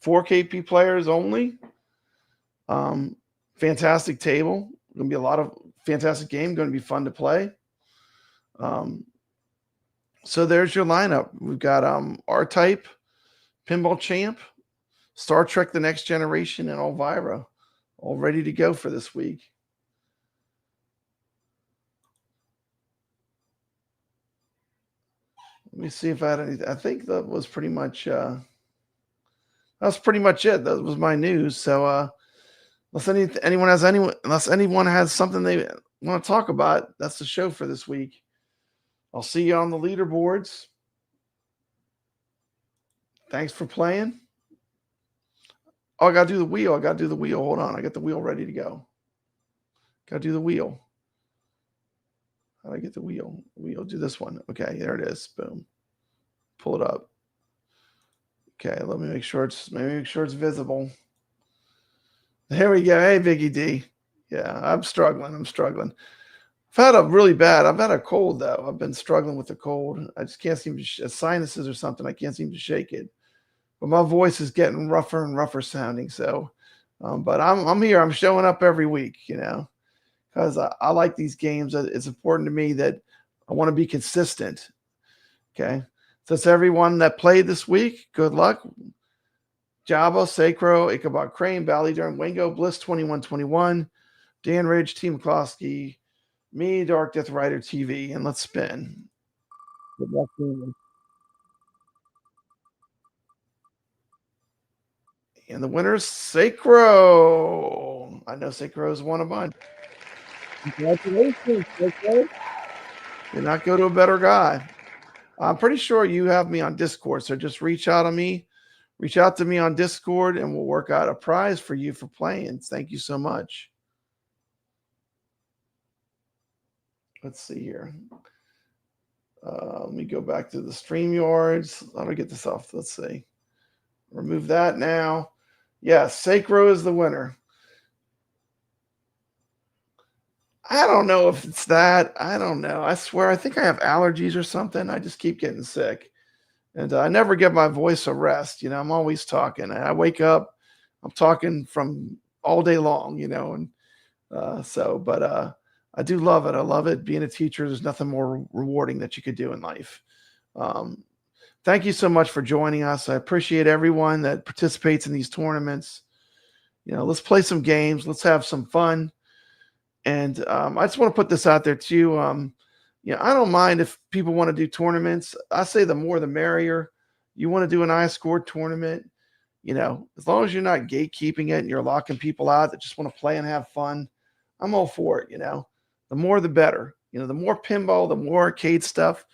4KP players only. Fantastic table. Going to be a lot of fantastic game. Going to be fun to play. So there's your lineup. We've got R-Type, Pinball Champ, Star Trek The Next Generation, and Elvira all ready to go for this week. Let me see if I had anything. I think that was pretty much it. That was my news. So unless anyone has something they want to talk about, that's the show for this week. I'll see you on the leaderboards. Thanks for playing. Oh, I got to do the wheel. Hold on. I got the wheel ready to go. Got to do the wheel. How do I get the wheel? Wheel, do this one. Okay, there it is. Boom. Pull it up. Okay, let me make sure it's visible. There we go. Hey, Biggie D. Yeah, I'm struggling. I've had a cold though. I've been struggling with the cold. I just can't seem to sinuses or something. I can't seem to shake it. But my voice is getting rougher and rougher sounding. So, but I'm here. I'm showing up every week, because I like these games. It's important to me that I want to be consistent. Okay. So it's everyone that played this week. Good luck. Jabba, Sacro, Ichabod Crane, Bally Durham, Wingo, Bliss 2121, Dan Ridge, Team McCloskey, me, Dark Death Rider TV, and let's spin. Good luck. And the winner is Sacro. I know Sacro is one of mine. Congratulations, Sacro. Did not go to a better guy. I'm pretty sure you have me on Discord, so just reach out to me on Discord, and we'll work out a prize for you for playing. Thank you so much. Let's see here. Let me go back to the StreamYards. How do I get this off? Let's see. Remove that now. Yes, Sacro is the winner. I don't know if it's that. I don't know. I swear, I think I have allergies or something. I just keep getting sick. And I never give my voice a rest. I'm always talking. I wake up, I'm talking from all day long, and but I do love it. I love it. Being a teacher, there's nothing more rewarding that you could do in life. Thank you so much for joining us. I appreciate everyone that participates in these tournaments. Let's play some games. Let's have some fun. And I just want to put this out there too. I don't mind if people want to do tournaments. I say the more the merrier. You want to do an I-scored tournament, as long as you're not gatekeeping it and you're locking people out that just want to play and have fun, I'm all for it. The more the better. The more pinball, the more arcade stuff,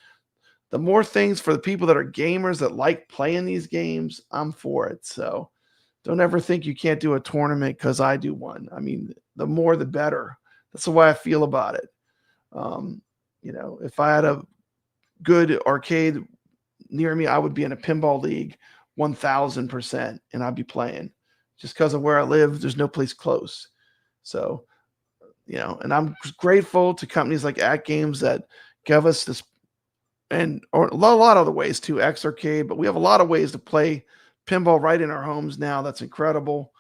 the more things for the people that are gamers that like playing these games, I'm for it. So don't ever think you can't do a tournament because I do one. I mean, the more the better. That's the way I feel about it. If I had a good arcade near me, I would be in a pinball league 1000%, and I'd be playing. Just because of where I live, there's no place close. So, and I'm grateful to companies like AtGames that give us this, or a lot of other ways too, X Arcade, but we have a lot of ways to play pinball right in our homes now. That's incredible.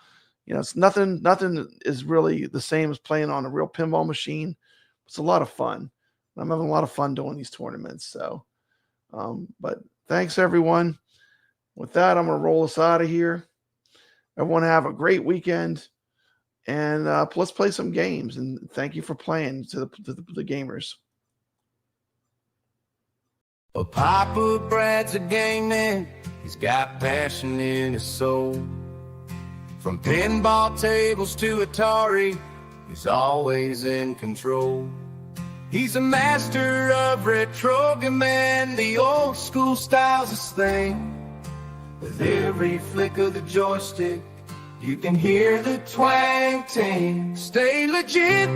It's nothing is really the same as playing on a real pinball machine, It's a lot of fun. I'm having a lot of fun doing these tournaments. So, but thanks everyone. With that, I'm going to roll us out of here. Everyone have a great weekend, and let's play some games. And thank you for playing to the gamers. Well, Papa Brad's a game man. He's got passion in his soul. From pinball tables to Atari, he's always in control. He's a master of retro command. The old school style's his thing. With every flick of the joystick, you can hear the twang ting. Stay legit,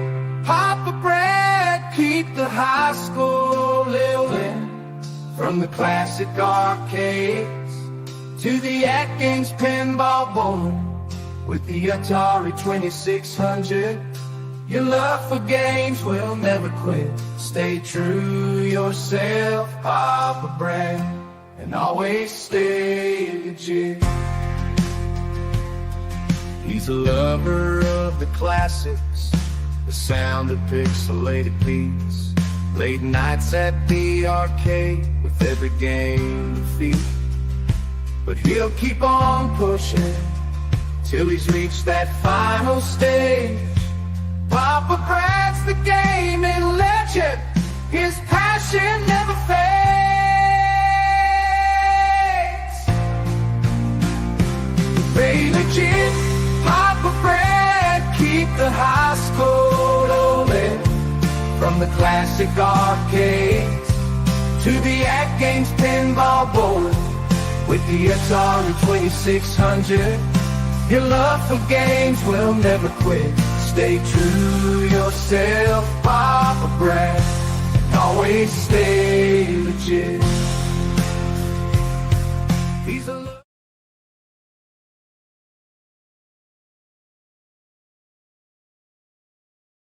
Papa Brad, keep the high school living. From the classic arcades to the AtGames pinball board, with the Atari 2600, your love for games will never quit. Stay true yourself, Papa Brad, and always stay legit. He's a lover of the classics, the sound of pixelated beats. Late nights at the arcade with every game defeat. But he'll keep on pushing till he's reached that final stage. Papa Brad's the gaming legend. His passion never fades. Stay legit, Papa Brad, keep the high school rolling. From the classic arcades to the AtGames pinball board, with the Atari 2600, your love for games will never quit. Stay true yourself, Papa Brad, always stay legit.